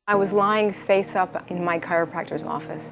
I was lying face up in my chiropractor's office,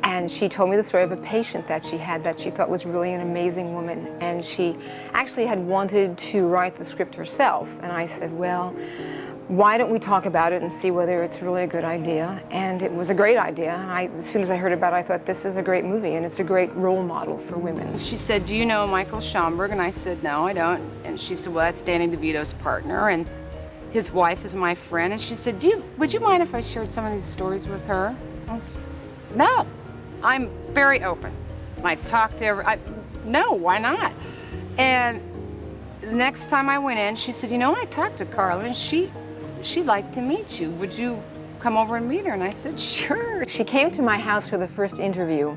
and she told me the story of a patient that she had that she thought was really an amazing woman, and she actually had wanted to write the script herself. And I said, well, why don't we talk about it and see whether it's really a good idea? And it was a great idea. And as soon as I heard about it, I thought, this is a great movie, and it's a great role model for women. She said, do you know Michael Schomburg? And I said, no, I don't. And she said, well, that's Danny DeVito's partner, and his wife is my friend. And she said, would you mind if I shared some of these stories with her? No, I'm very open. I talked to no, why not? And the next time I went in, she said, you know, I talked to Carla, and she'd like to meet you. Would you come over and meet her? And I said, sure. She came to my house for the first interview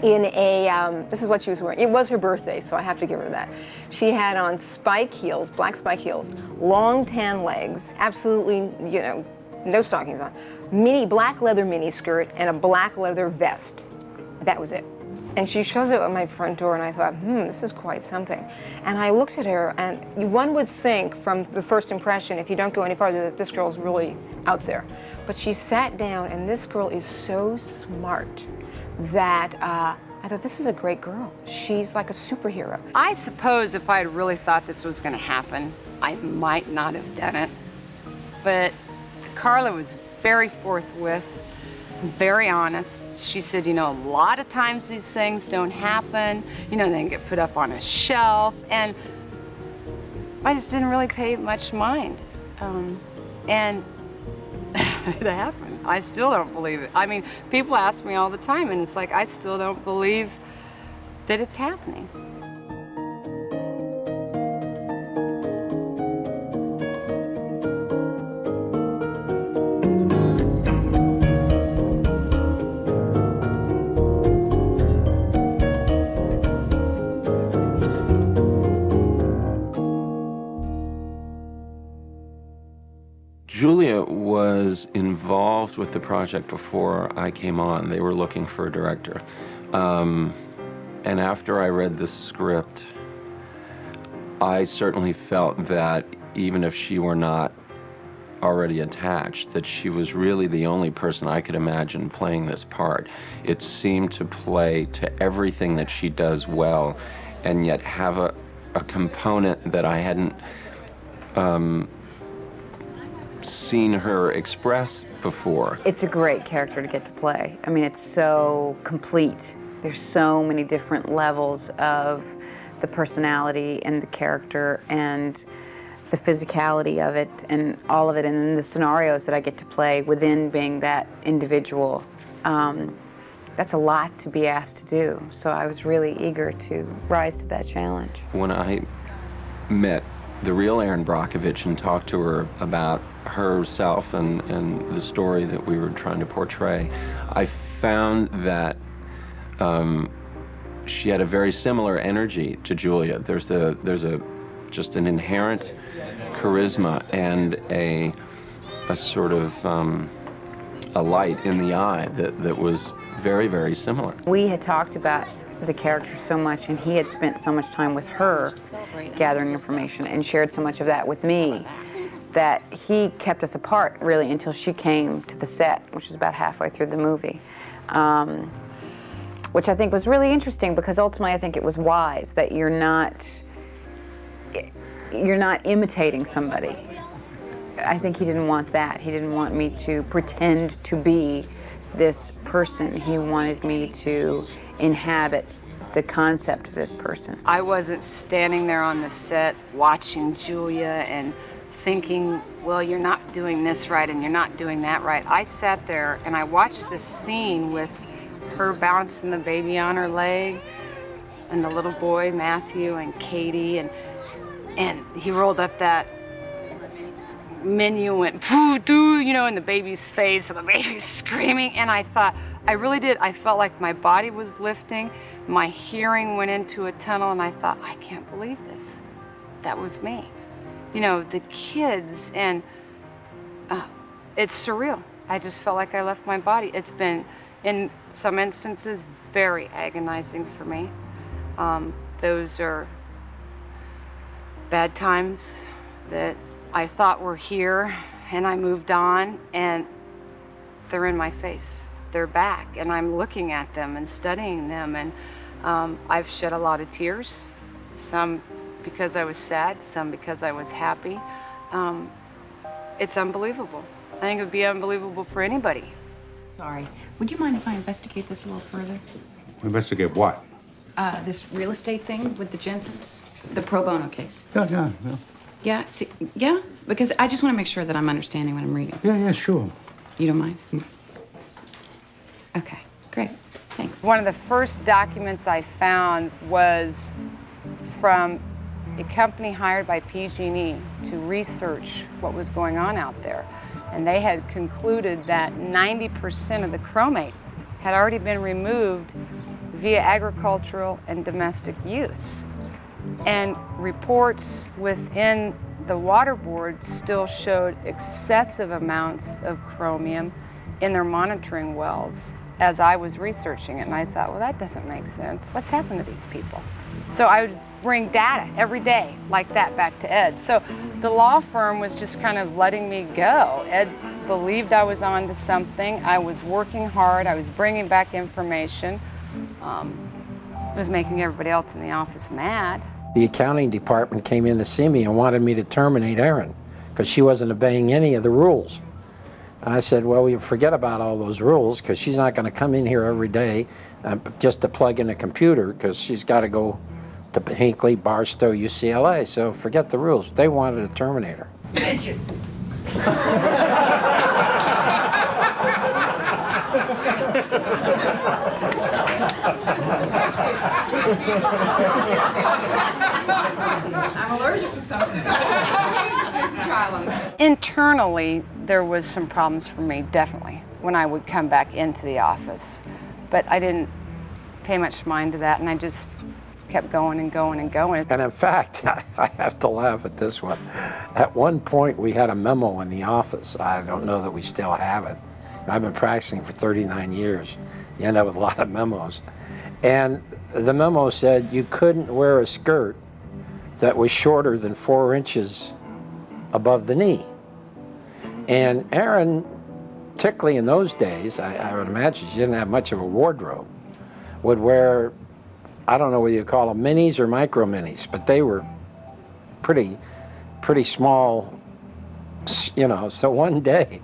in a, this is what she was wearing. It was her birthday, so I have to give her that. She had on spike heels, black spike heels, long tan legs, absolutely, you know, no stockings on, black leather mini skirt, and a black leather vest. That was it. And she shows up at my front door, and I thought, this is quite something. And I looked at her, and one would think from the first impression, if you don't go any farther, that this girl's really out there. But she sat down, and this girl is so smart that I thought, this is a great girl. She's like a superhero. I suppose if I had really thought this was going to happen, I might not have done it. But Carla was very forthwith, very honest. She said, you know, a lot of times these things don't happen. You know, they get put up on a shelf. And I just didn't really pay much mind. And it happened. I still don't believe it. I mean, people ask me all the time, and it's like, I still don't believe that it's happening. Julia was involved with the project before I came on. They were looking for a director. And after I read the script, I certainly felt that even if she were not already attached, that she was really the only person I could imagine playing this part. It seemed to play to everything that she does well, and yet have a component that I hadn't seen her express before. It's a great character to get to play. I mean, it's so complete. There's so many different levels of the personality and the character and the physicality of it and all of it, and then the scenarios that I get to play within being that individual. That's a lot to be asked to do, so I was really eager to rise to that challenge. When I met the real Erin Brockovich and talked to her about herself and the story that we were trying to portray, I found that she had a very similar energy to Julia. There's just an inherent charisma and a sort of a light in the eye that was very, very similar. We had talked about the character so much, and he had spent so much time with her gathering information and shared so much of that with me, that he kept us apart really until she came to the set, which was about halfway through the movie. Which I think was really interesting, because ultimately I think it was wise that you're not imitating somebody. I think he didn't want that. He didn't want me to pretend to be this person. He wanted me to inhabit the concept of this person. I wasn't standing there on the set watching Julia and thinking, well, you're not doing this right and you're not doing that right. I sat there and I watched this scene with her bouncing the baby on her leg and the little boy, Matthew, and Katie, and he rolled up that menu and went, poo-doo, you know, in the baby's face, and the baby's screaming, and I thought, I really did, I felt like my body was lifting, my hearing went into a tunnel, and I thought, I can't believe this. That was me. You know, the kids, and it's surreal. I just felt like I left my body. It's been, in some instances, very agonizing for me. Those are bad times that I thought were here, and I moved on, and they're in my face. They're back, and I'm looking at them and studying them, and I've shed a lot of tears, some because I was sad, some because I was happy. It's unbelievable. I think it would be unbelievable for anybody. Sorry. Would you mind if I investigate this a little further? Investigate what? This real estate thing with the Jensens? The pro bono case? Yeah. Yeah, see, yeah? Because I just want to make sure that I'm understanding what I'm reading. Yeah, sure. You don't mind? Okay, great. Thanks. One of the first documents I found was from a company hired by PG&E to research what was going on out there. And they had concluded that 90% of the chromate had already been removed via agricultural and domestic use. And reports within the water board still showed excessive amounts of chromium in their monitoring wells as I was researching it. And I thought, well, that doesn't make sense. What's happened to these people? So I would bring data every day like that back to Ed. So the law firm was just kind of letting me go. Ed believed I was onto something. I was working hard. I was bringing back information. It was making everybody else in the office mad. The accounting department came in to see me and wanted me to terminate Erin because she wasn't obeying any of the rules. I said, well, you forget about all those rules because she's not going to come in here every day just to plug in a computer because she's got to go to Hinckley, Barstow, UCLA. So forget the rules. They wanted to terminate her. Bitches! I'm allergic to something. There's a trial on this. Internally, there was some problems for me, definitely, when I would come back into the office. But I didn't pay much mind to that, and I just kept going and going and going. And in fact, I have to laugh at this one. At one point, we had a memo in the office. I don't know that we still have it. I've been practicing for 39 years. You end up with a lot of memos. And the memo said you couldn't wear a skirt that was shorter than 4 inches above the knee. And Erin, particularly in those days, I would imagine she didn't have much of a wardrobe, would wear, I don't know whether you call them minis or micro minis, but they were pretty small, you know. So one day,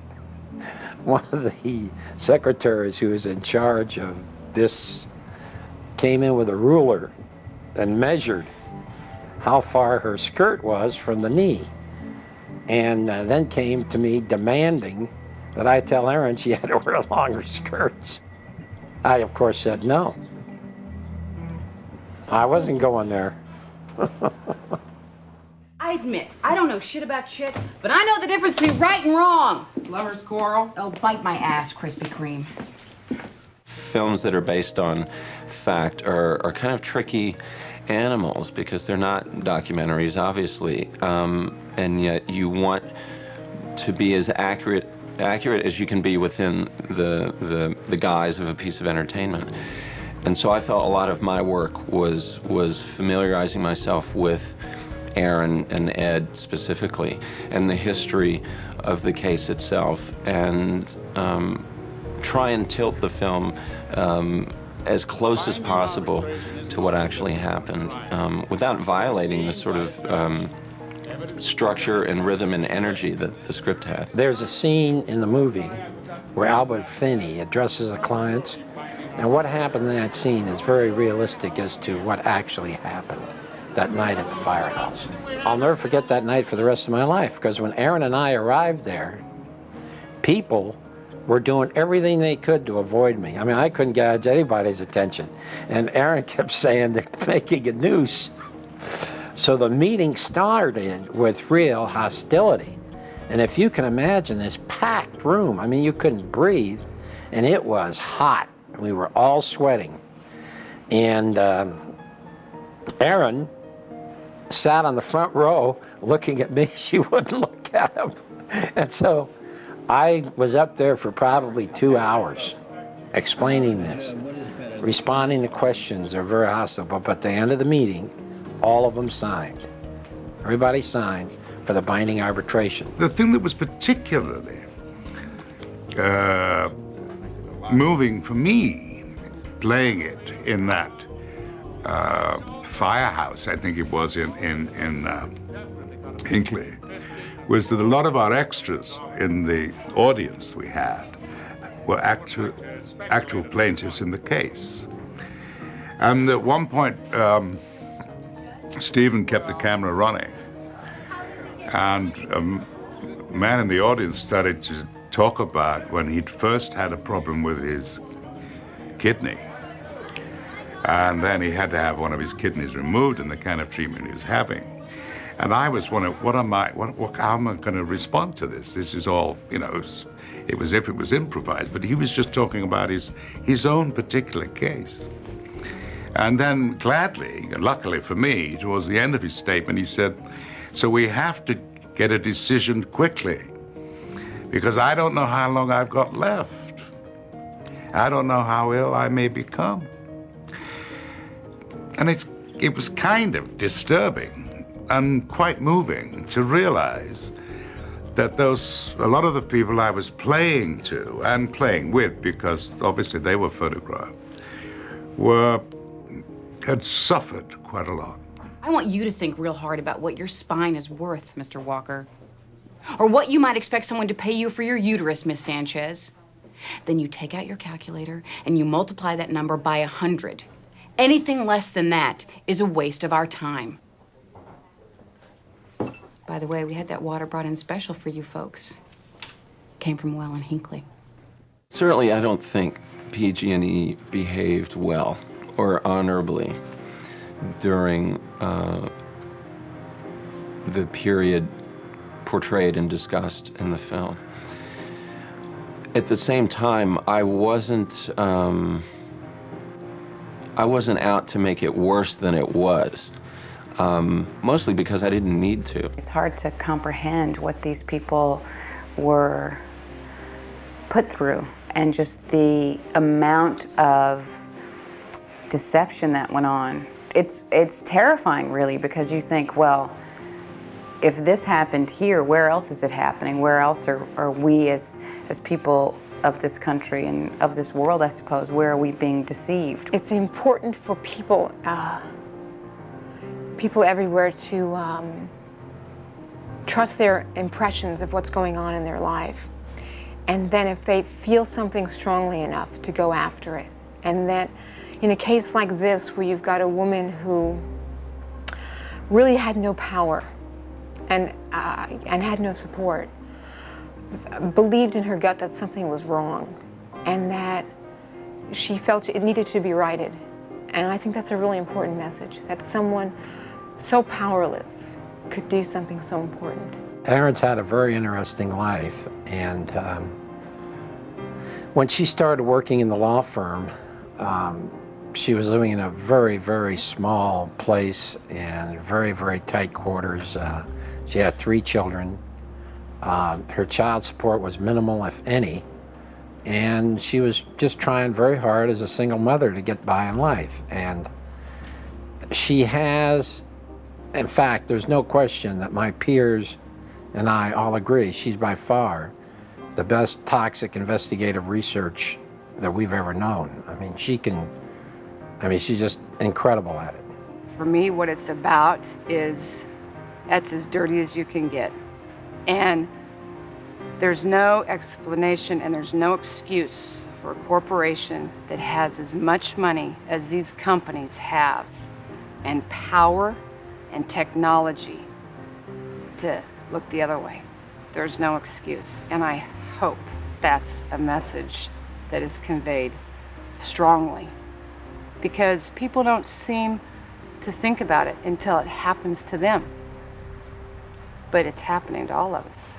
one of the secretaries who was in charge of this came in with a ruler and measured how far her skirt was from the knee, and then came to me demanding that I tell Erin she had to wear longer skirts. I, of course, said no. I wasn't going there. I admit, I don't know shit about shit, but I know the difference between right and wrong. Lover's quarrel? Oh, bite my ass, Krispy Kreme. Films that are based on fact are kind of tricky animals because they're not documentaries, obviously, and yet you want to be as accurate as you can be within the guise of a piece of entertainment. And so I felt a lot of my work was familiarizing myself with Erin and Ed specifically, and the history of the case itself, and try and tilt the film as close as possible to what actually happened, without violating the sort of structure and rhythm and energy that the script had. There's a scene in the movie where Albert Finney addresses the clients, and what happened in that scene is very realistic as to what actually happened that night at the firehouse. I'll never forget that night for the rest of my life, because when Erin and I arrived there, people were doing everything they could to avoid me. I mean, I couldn't gauge anybody's attention. And Erin kept saying they're making a noose. So the meeting started with real hostility. And if you can imagine this packed room, I mean, you couldn't breathe, and it was hot. We were all sweating. And Erin sat on the front row looking at me. She wouldn't look at him. And so I was up there for probably 2 hours explaining this. responding to questions are very hostile, but at the end of the meeting, all of them signed. Everybody signed for the binding arbitration. The thing that was particularly moving for me, playing it in that firehouse, I think it was in Hinckley, was that a lot of our extras in the audience we had were actual plaintiffs in the case. And at one point, Stephen kept the camera running, and a man in the audience started to talk about when he'd first had a problem with his kidney, and then he had to have one of his kidneys removed and the kind of treatment he was having. And I was wondering, how am I going to respond to this? This is all, you know, it was as if it was improvised, but he was just talking about his own particular case. And then gladly, and luckily for me, towards the end of his statement, he said, so we have to get a decision quickly, because I don't know how long I've got left. I don't know how ill I may become. And it was kind of disturbing and quite moving to realize that a lot of the people I was playing to and playing with, because obviously they were photographed, had suffered quite a lot. I want you to think real hard about what your spine is worth, Mr. Walker. Or what you might expect someone to pay you for your uterus, Miss Sanchez. Then you take out your calculator and you multiply that number by 100. Anything less than that is a waste of our time. By the way, we had that water brought in special for you folks. Came from well in Hinckley. Certainly, I don't think PG&E behaved well or honorably during the period portrayed and discussed in the film. At the same time, I wasn't out to make it worse than it was, mostly because I didn't need to. It's hard to comprehend what these people were put through and just the amount of deception that went on. It's terrifying, really, because you think, well, if this happened here, where else is it happening? Where else are we as people of this country and of this world, I suppose, where are we being deceived? It's important for people everywhere to trust their impressions of what's going on in their life. And then if they feel something strongly enough, to go after it. And that in a case like this, where you've got a woman who really had no power and had no support, believed in her gut that something was wrong and that she felt it needed to be righted. And I think that's a really important message, that someone so powerless could do something so important. Erin's had a very interesting life, and when she started working in the law firm, she was living in a very, very small place and very, very tight quarters. She had 3 children. Her child support was minimal, if any, and she was just trying very hard as a single mother to get by in life. And she has, in fact, there's no question that my peers and I all agree, she's by far the best toxic investigative research that we've ever known. I mean, she's just incredible at it. For me, what it's about is that's as dirty as you can get. And there's no explanation and there's no excuse for a corporation that has as much money as these companies have, and power and technology, to look the other way. There's no excuse. And I hope that's a message that is conveyed strongly, because people don't seem to think about it until it happens to them. But it's happening to all of us.